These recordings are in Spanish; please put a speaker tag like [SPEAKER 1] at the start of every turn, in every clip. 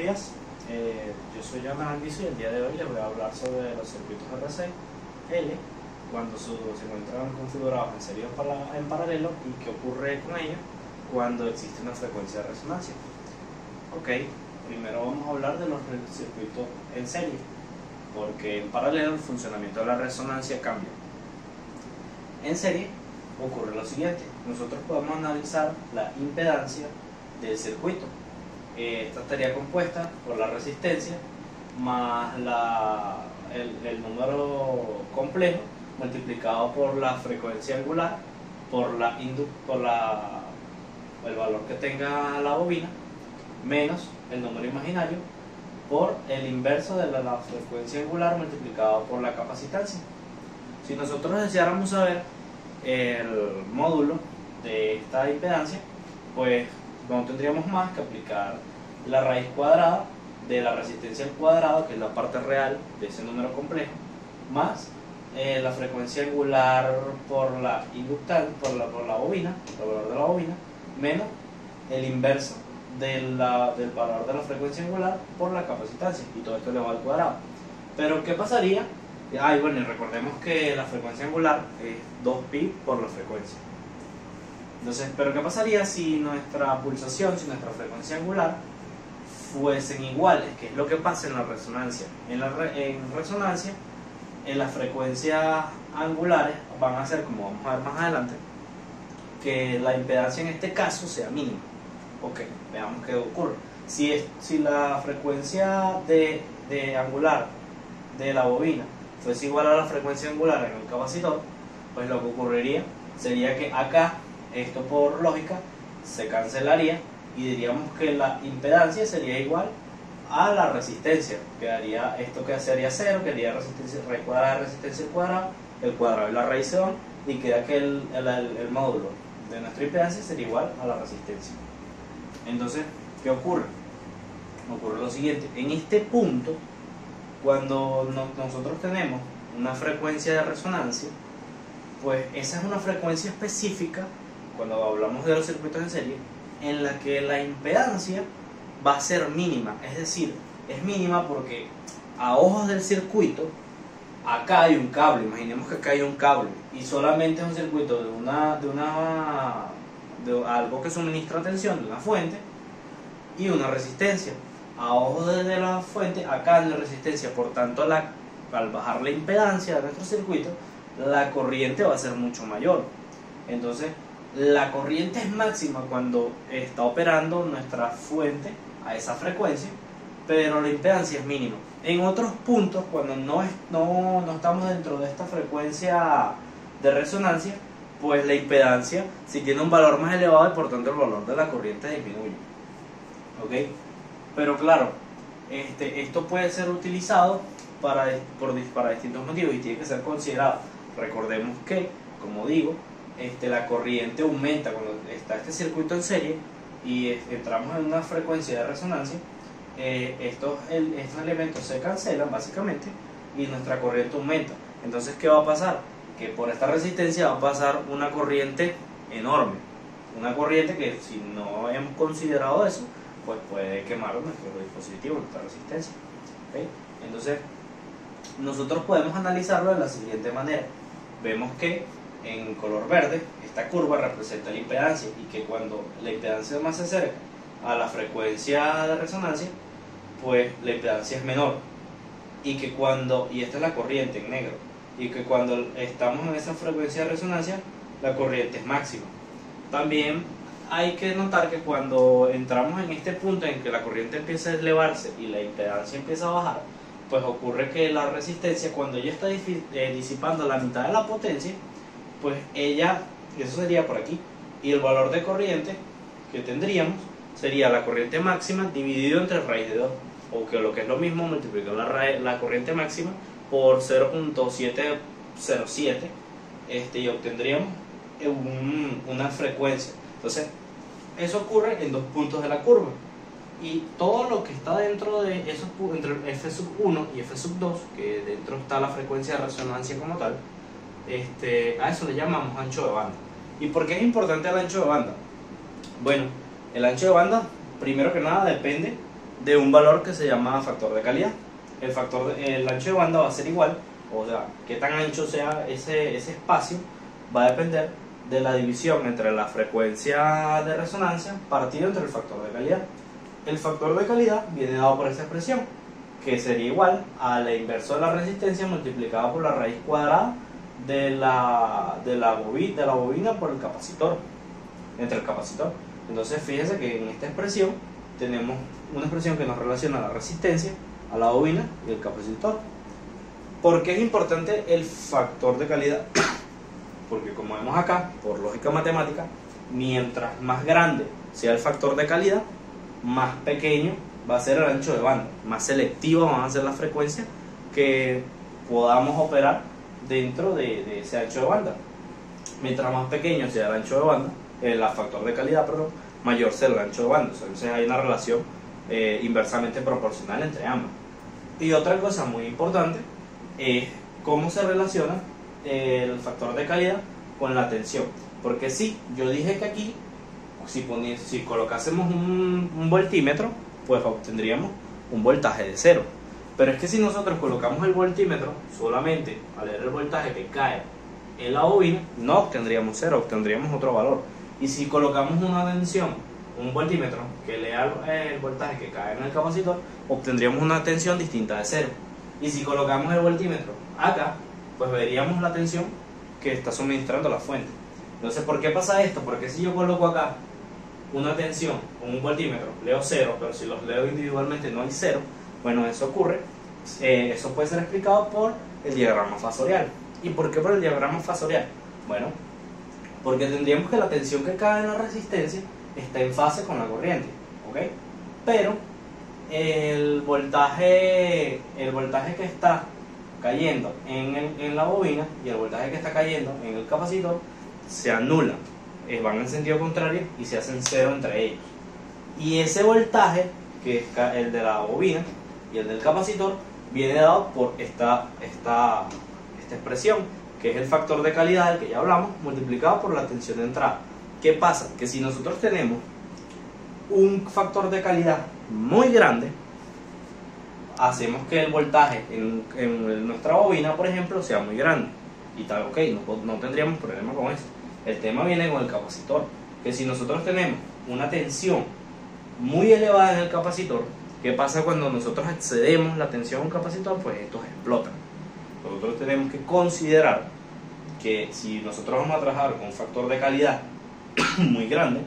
[SPEAKER 1] días, yo soy Joan Alviso y el día de hoy les voy a hablar sobre los circuitos RC-L cuando se encuentran configurados en serie en paralelo y qué ocurre con ellos cuando existe una frecuencia de resonancia. Ok, primero vamos a hablar de los circuitos en serie, porque en paralelo el funcionamiento de la resonancia cambia. En serie ocurre lo siguiente: nosotros podemos analizar la impedancia del circuito. Esta estaría compuesta por la resistencia más el número complejo multiplicado por la frecuencia angular por el valor que tenga la bobina menos el número imaginario por el inverso de la frecuencia angular multiplicado por la capacitancia. Si nosotros deseáramos saber el módulo de esta impedancia, pues no tendríamos más que aplicar la raíz cuadrada de la resistencia al cuadrado, que es la parte real de ese número complejo, más la frecuencia angular por la inductante, por la bobina, el valor de la bobina, menos el inverso del valor de la frecuencia angular por la capacitancia, y todo esto elevado al cuadrado. Pero ¿qué pasaría? Bueno, y recordemos que la frecuencia angular es 2pi por la frecuencia. Entonces, ¿pero qué pasaría si nuestra pulsación, si nuestra frecuencia angular fuesen iguales? ¿Qué es lo que pasa en la resonancia? En resonancia, en las frecuencias angulares van a ser, como vamos a ver más adelante, que la impedancia en este caso sea mínima. Ok, veamos qué ocurre. Si la frecuencia de angular de la bobina fuese igual a la frecuencia angular en el capacitor, pues lo que ocurriría sería que acá, esto por lógica, se cancelaría y diríamos que la impedancia sería igual a la resistencia. Esto que sería 0, quedaría resistencia, raíz cuadrada de resistencia al cuadrado, el cuadrado y la raíz se van, y queda que el módulo de nuestra impedancia sería igual a la resistencia. Entonces, ¿qué ocurre? Ocurre lo siguiente: en este punto, cuando nosotros tenemos una frecuencia de resonancia, pues esa es una frecuencia específica, cuando hablamos de los circuitos en serie, en la que la impedancia va a ser mínima. Es decir, es mínima porque a ojos del circuito, acá hay un cable. Imaginemos que acá hay un cable y solamente es un circuito de algo que suministra tensión, de una fuente y una resistencia. A ojos de la fuente, acá hay una resistencia, por tanto al bajar la impedancia de nuestro circuito, la corriente va a ser mucho mayor. Entonces, la corriente es máxima cuando está operando nuestra fuente a esa frecuencia, pero la impedancia es mínima. En otros puntos, cuando no estamos dentro de esta frecuencia de resonancia, pues la impedancia sí tiene un valor más elevado y por tanto el valor de la corriente disminuye. ¿Ok? Pero claro, esto puede ser utilizado para distintos motivos y tiene que ser considerado. Recordemos que, como digo, la corriente aumenta cuando está este circuito en serie y entramos en una frecuencia de resonancia. Estos elementos se cancelan básicamente y nuestra corriente aumenta. Entonces, ¿qué va a pasar? Que por esta resistencia va a pasar una corriente enorme, una corriente que, si no hemos considerado eso, pues puede quemar nuestro dispositivo, nuestra resistencia. ¿Okay? Entonces, nosotros podemos analizarlo de la siguiente manera. Vemos que en color verde esta curva representa la impedancia, y que cuando la impedancia más se acerca a la frecuencia de resonancia, pues la impedancia es menor, y esta es la corriente en negro, y que cuando estamos en esa frecuencia de resonancia, la corriente es máxima. También hay que notar que cuando entramos en este punto en que la corriente empieza a elevarse y la impedancia empieza a bajar, pues ocurre que la resistencia, cuando ella está disipando la mitad de la potencia, pues eso sería por aquí, y el valor de corriente que tendríamos sería la corriente máxima dividido entre raíz de 2, o que lo que es lo mismo, multiplicar la corriente máxima por 0.707, y obtendríamos una frecuencia. Entonces, eso ocurre en dos puntos de la curva, y todo lo que está dentro de esos puntos, entre F1 y F2, que dentro está la frecuencia de resonancia como tal, a eso le llamamos ancho de banda. ¿Y por qué es importante el ancho de banda? Bueno, el ancho de banda, primero que nada, depende de un valor que se llama factor de calidad. El ancho de banda va a ser igual, o sea, qué tan ancho sea ese espacio va a depender de la división entre la frecuencia de resonancia partido entre el factor de calidad. El factor de calidad viene dado por esta expresión, que sería igual a la inverso de la resistencia multiplicada por la raíz cuadrada de la bobina por el capacitor, entre el capacitor. Entonces fíjense que en esta expresión tenemos una expresión que nos relaciona a la resistencia, a la bobina y el capacitor. ¿Por qué es importante el factor de calidad? Porque como vemos acá, por lógica matemática, mientras más grande sea el factor de calidad, más pequeño va a ser el ancho de banda, más selectiva van a ser las frecuencias que podamos operar dentro de ese ancho de banda. Mientras más pequeño sea el ancho de banda, el factor de calidad, perdón, mayor será el ancho de banda. Entonces hay una relación inversamente proporcional entre ambas. Y otra cosa muy importante es cómo se relaciona el factor de calidad con la tensión. Porque sí, yo dije que aquí, si colocásemos un voltímetro, pues obtendríamos un voltaje de 0. Pero es que si nosotros colocamos el voltímetro solamente a leer el voltaje que cae en la bobina, no obtendríamos 0, obtendríamos otro valor. Y si colocamos una tensión, un voltímetro que lea el voltaje que cae en el capacitor, obtendríamos una tensión distinta de 0. Y si colocamos el voltímetro acá, pues veríamos la tensión que está suministrando la fuente. Entonces, ¿por qué pasa esto? Porque si yo coloco acá una tensión con un voltímetro, leo 0, pero si los leo individualmente no hay 0, bueno, eso ocurre, eso puede ser explicado por el diagrama fasorial. ¿Y por qué por el diagrama fasorial? Bueno, porque tendríamos que la tensión que cae en la resistencia está en fase con la corriente, ¿ok? Pero el voltaje que está cayendo en la bobina y el voltaje que está cayendo en el capacitor se anulan, van en sentido contrario y se hacen 0 entre ellos. Y ese voltaje, que es el de la bobina y el del capacitor, viene dado por esta expresión, que es el factor de calidad del que ya hablamos, multiplicado por la tensión de entrada. ¿Qué pasa? Que si nosotros tenemos un factor de calidad muy grande, hacemos que el voltaje en nuestra bobina, por ejemplo, sea muy grande. Y tal, ok, no tendríamos problema con eso. El tema viene con el capacitor, que si nosotros tenemos una tensión muy elevada en el capacitor, ¿qué pasa cuando nosotros excedemos la tensión a un capacitor? Pues estos explotan. Nosotros tenemos que considerar que si nosotros vamos a trabajar con un factor de calidad muy grande,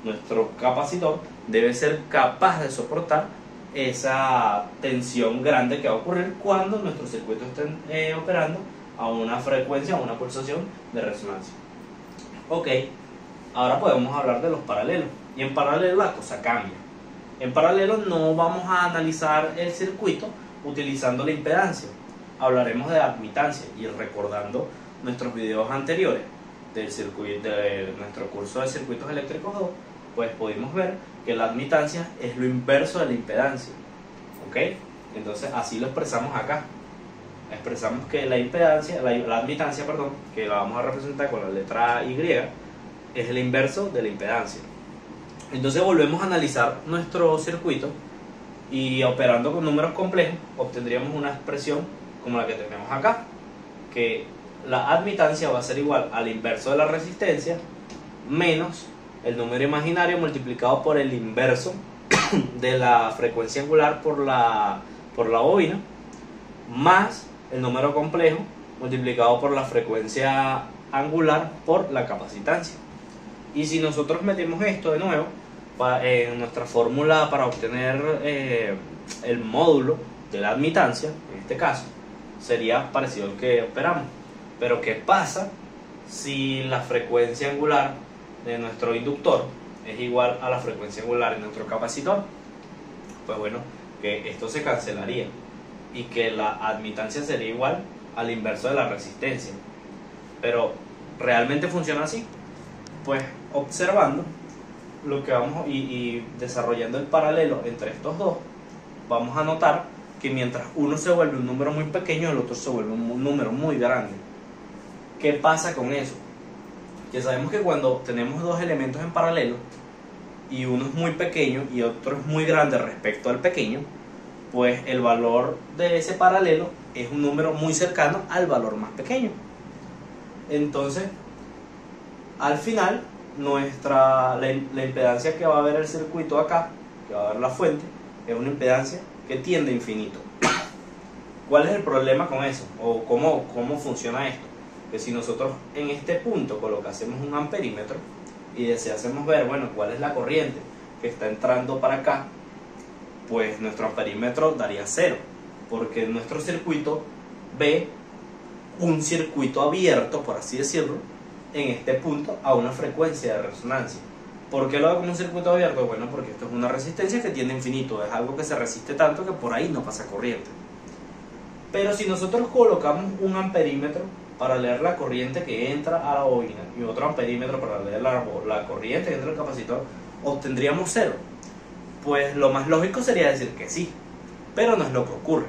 [SPEAKER 1] nuestro capacitor debe ser capaz de soportar esa tensión grande que va a ocurrir cuando nuestros circuitos estén operando a una frecuencia, a una pulsación de resonancia. Ok, ahora podemos hablar de los paralelos. Y en paralelo la cosa cambia. En paralelo no vamos a analizar el circuito utilizando la impedancia. Hablaremos de admitancia, y recordando nuestros videos anteriores de nuestro curso de circuitos eléctricos 2, pues pudimos ver que la admitancia es lo inverso de la impedancia. ¿Ok? Entonces así lo expresamos acá. Expresamos que la impedancia, la admitancia, perdón, que la vamos a representar con la letra Y, es el inverso de la impedancia. Entonces volvemos a analizar nuestro circuito y operando con números complejos obtendríamos una expresión como la que tenemos acá, que la admitancia va a ser igual al inverso de la resistencia menos el número imaginario multiplicado por el inverso de la frecuencia angular por la bobina, más el número complejo multiplicado por la frecuencia angular por la capacitancia. Y si nosotros metemos esto de nuevo en nuestra fórmula para obtener el módulo de la admitancia, en este caso, sería parecido al que operamos. Pero ¿qué pasa si la frecuencia angular de nuestro inductor es igual a la frecuencia angular de nuestro capacitor? Pues bueno, que esto se cancelaría y que la admitancia sería igual al inverso de la resistencia. Pero ¿realmente funciona así? Pues observando lo que vamos y desarrollando el paralelo entre estos dos, vamos a notar que mientras uno se vuelve un número muy pequeño, el otro se vuelve un número muy grande. ¿Qué pasa con eso? Que sabemos que cuando tenemos dos elementos en paralelo, y uno es muy pequeño y otro es muy grande respecto al pequeño, pues el valor de ese paralelo es un número muy cercano al valor más pequeño. Entonces, al final, la impedancia que va a haber el circuito acá, que va a haber la fuente, es una impedancia que tiende a infinito. ¿Cuál es el problema con eso? ¿O cómo funciona esto? Que si nosotros en este punto colocásemos un amperímetro y deseásemos ver, bueno, cuál es la corriente que está entrando para acá, pues nuestro amperímetro daría 0, porque nuestro circuito ve un circuito abierto, por así decirlo, en este punto a una frecuencia de resonancia. ¿Por qué lo hago como un circuito abierto? Bueno, porque esto es una resistencia que tiende a infinito, es algo que se resiste tanto que por ahí no pasa corriente. Pero si nosotros colocamos un amperímetro para leer la corriente que entra a la bobina y otro amperímetro para leer la corriente que entra al capacitor, obtendríamos 0. Pues lo más lógico sería decir que sí, pero no es lo que ocurre.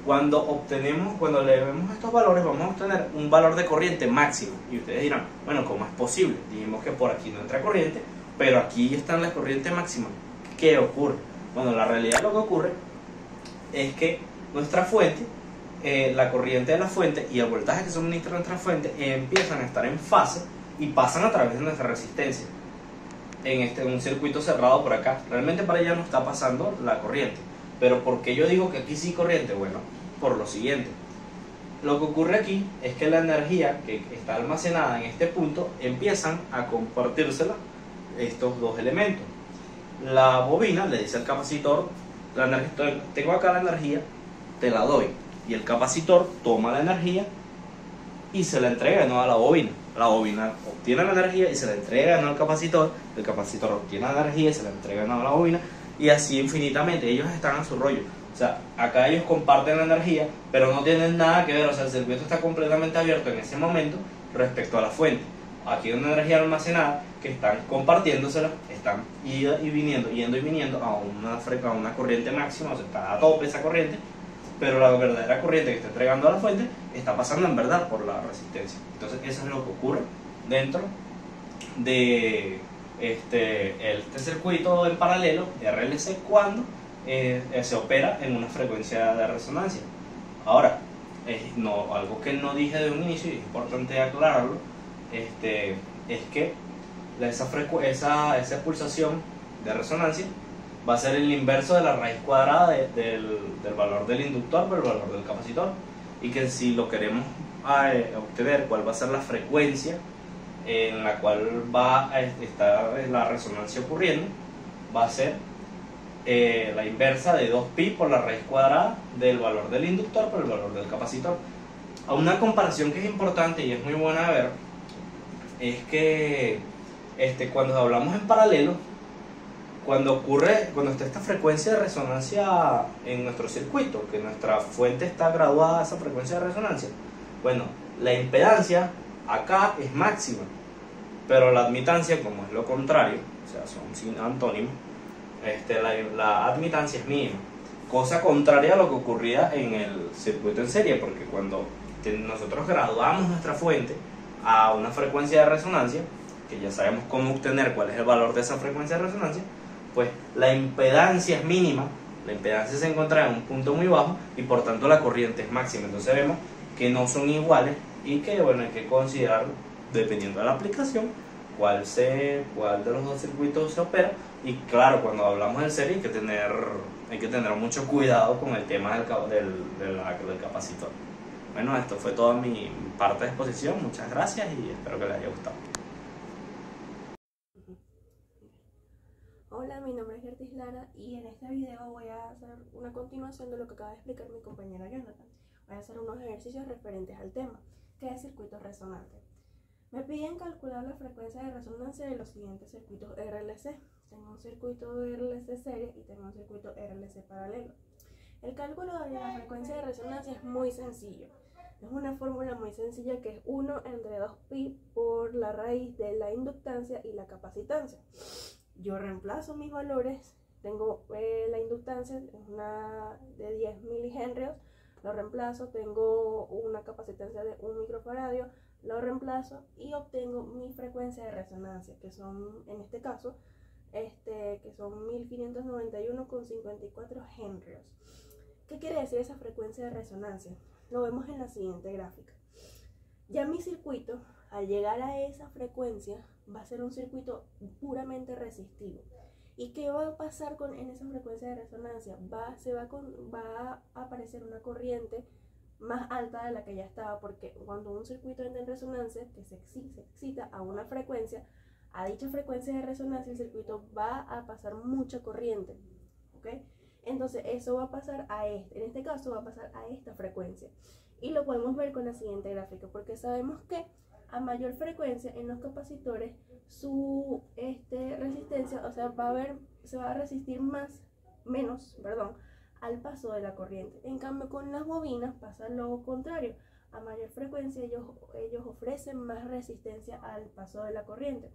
[SPEAKER 1] Cuando leemos estos valores, vamos a obtener un valor de corriente máximo. Y ustedes dirán, bueno, ¿cómo es posible? Dijimos que por aquí no entra corriente, pero aquí está la corriente máxima. ¿Qué ocurre? Bueno, la realidad lo que ocurre es que nuestra fuente, la corriente de la fuente y el voltaje que suministra nuestra fuente empiezan a estar en fase y pasan a través de nuestra resistencia en un circuito cerrado por acá. Realmente para allá no está pasando la corriente. Pero ¿por qué yo digo que aquí sí corriente? Bueno, por lo siguiente. Lo que ocurre aquí es que la energía que está almacenada en este punto empiezan a compartírsela estos dos elementos. La bobina le dice al capacitor, tengo acá la energía, te la doy. Y el capacitor toma la energía y se la entrega de nuevo a la bobina. La bobina obtiene la energía y se la entrega de nuevo al capacitor. El capacitor obtiene la energía y se la entrega de nuevo a la bobina. Y así infinitamente, ellos están a su rollo. O sea, acá ellos comparten la energía, pero no tienen nada que ver. O sea, el circuito está completamente abierto en ese momento respecto a la fuente. Aquí hay una energía almacenada que están compartiéndosela, están yendo y viniendo a una corriente máxima, o sea, está a tope esa corriente, pero la verdadera corriente que está entregando a la fuente está pasando en verdad por la resistencia. Entonces eso es lo que ocurre dentro de este circuito en paralelo RLC cuando se opera en una frecuencia de resonancia. Ahora, algo que no dije de un inicio y es importante aclararlo, es que esa pulsación de resonancia va a ser el inverso de la raíz cuadrada del valor del inductor por el valor del capacitor, y que si lo queremos obtener cuál va a ser la frecuencia en la cual va a estar la resonancia ocurriendo, va a ser la inversa de 2pi por la raíz cuadrada del valor del inductor por el valor del capacitor. A una comparación que es importante y es muy buena de ver es que cuando hablamos en paralelo, cuando está esta frecuencia de resonancia en nuestro circuito, que nuestra fuente está graduada a esa frecuencia de resonancia, bueno, la impedancia acá es máxima, pero la admitancia, como es lo contrario, o sea, son antónimos, la admitancia es mínima, cosa contraria a lo que ocurría en el circuito en serie, porque cuando nosotros graduamos nuestra fuente a una frecuencia de resonancia, que ya sabemos cómo obtener cuál es el valor de esa frecuencia de resonancia, pues la impedancia es mínima, la impedancia se encuentra en un punto muy bajo y por tanto la corriente es máxima. Entonces vemos que no son iguales y que bueno, hay que considerar, dependiendo de la aplicación, cuál de los dos circuitos se opera. Y claro, cuando hablamos de serie hay que tener mucho cuidado con el tema del capacitor. Bueno, esto fue toda mi parte de exposición. Muchas gracias y espero que les haya gustado.
[SPEAKER 2] Hola, mi nombre es Gertis Lara y en este video voy a hacer una continuación de lo que acaba de explicar mi compañero Jonathan. Voy a hacer unos ejercicios referentes al tema, que es circuito resonante. Me piden calcular la frecuencia de resonancia de los siguientes circuitos RLC. Tengo un circuito RLC serie y tengo un circuito RLC paralelo. El cálculo de la frecuencia de resonancia es muy sencillo. Es una fórmula muy sencilla que es 1 entre 2pi por la raíz de la inductancia y la capacitancia. Yo reemplazo mis valores, tengo la inductancia, es una de 10 milihenrios, lo reemplazo, tengo una capacitancia de 1 microfaradio, lo reemplazo y obtengo mi frecuencia de resonancia, que son, en este caso, que son 1591,54 henrios. ¿Qué quiere decir esa frecuencia de resonancia? Lo vemos en la siguiente gráfica. Ya mi circuito, al llegar a esa frecuencia, va a ser un circuito puramente resistivo. ¿Y qué va a pasar en esa frecuencia de resonancia? Va a aparecer una corriente más alta de la que ya estaba, porque cuando un circuito entra en resonancia, que se excita a una frecuencia, a dicha frecuencia de resonancia el circuito va a pasar mucha corriente, ¿ok? Entonces eso va a pasar en este caso va a pasar a esta frecuencia. Y lo podemos ver con la siguiente gráfica, porque sabemos que a mayor frecuencia en los capacitores su resistencia, o sea, se va a resistir menos al paso de la corriente. En cambio con las bobinas pasa lo contrario. A mayor frecuencia ellos ofrecen más resistencia al paso de la corriente.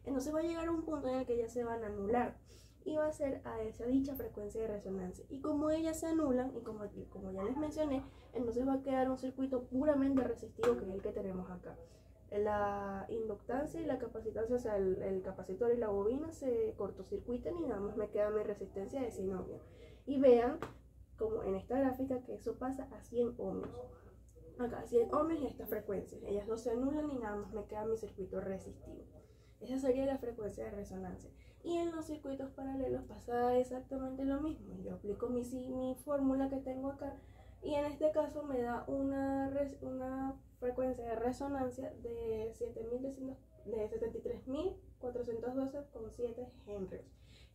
[SPEAKER 2] Entonces va a llegar a un punto en el que ya se van a anular y va a ser a esa dicha frecuencia de resonancia. Y como ellas se anulan, y como ya les mencioné, entonces va a quedar un circuito puramente resistivo, que es el que tenemos acá. La inductancia y la capacitancia, o sea, el capacitor y la bobina se cortocircuitan y nada más me queda mi resistencia de 100 ohmios. Y vean, como en esta gráfica, que eso pasa a 100 ohmios. Acá 100 ohmios y esta frecuencia. Ellas dos se anulan y nada más me queda mi circuito resistivo. Esa sería la frecuencia de resonancia. Y en los circuitos paralelos pasa exactamente lo mismo. Yo aplico mi fórmula que tengo acá y en este caso me da una frecuencia de resonancia de 73.412,7 henrios.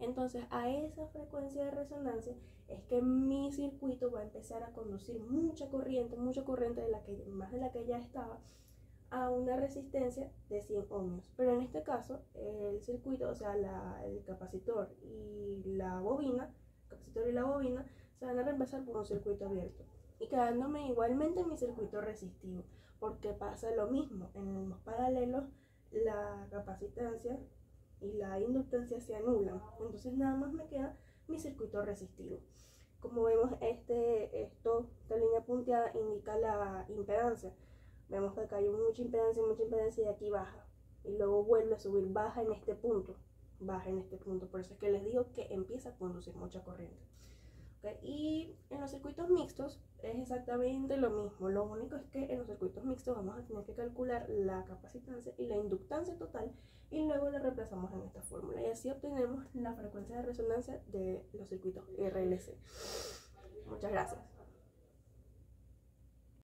[SPEAKER 2] Entonces a esa frecuencia de resonancia es que mi circuito va a empezar a conducir mucha corriente más de la que ya estaba, a una resistencia de 100 ohmios. Pero en este caso el circuito, o sea, el capacitor y la bobina se van a reemplazar por un circuito abierto y quedándome igualmente mi circuito resistivo, porque pasa lo mismo. En los paralelos la capacitancia y la inductancia se anulan, entonces nada más me queda mi circuito resistivo. Como vemos, esta línea punteada indica la impedancia. Vemos que acá hay mucha impedancia y aquí baja. Y luego vuelve a subir, baja en este punto. Por eso es que les digo que empieza a conducir mucha corriente. ¿Okay? Y en los circuitos mixtos es exactamente lo mismo. Lo único es que en los circuitos mixtos vamos a tener que calcular la capacitancia y la inductancia total y luego la reemplazamos en esta fórmula. Y así obtenemos la frecuencia de resonancia de los circuitos RLC. Muchas gracias.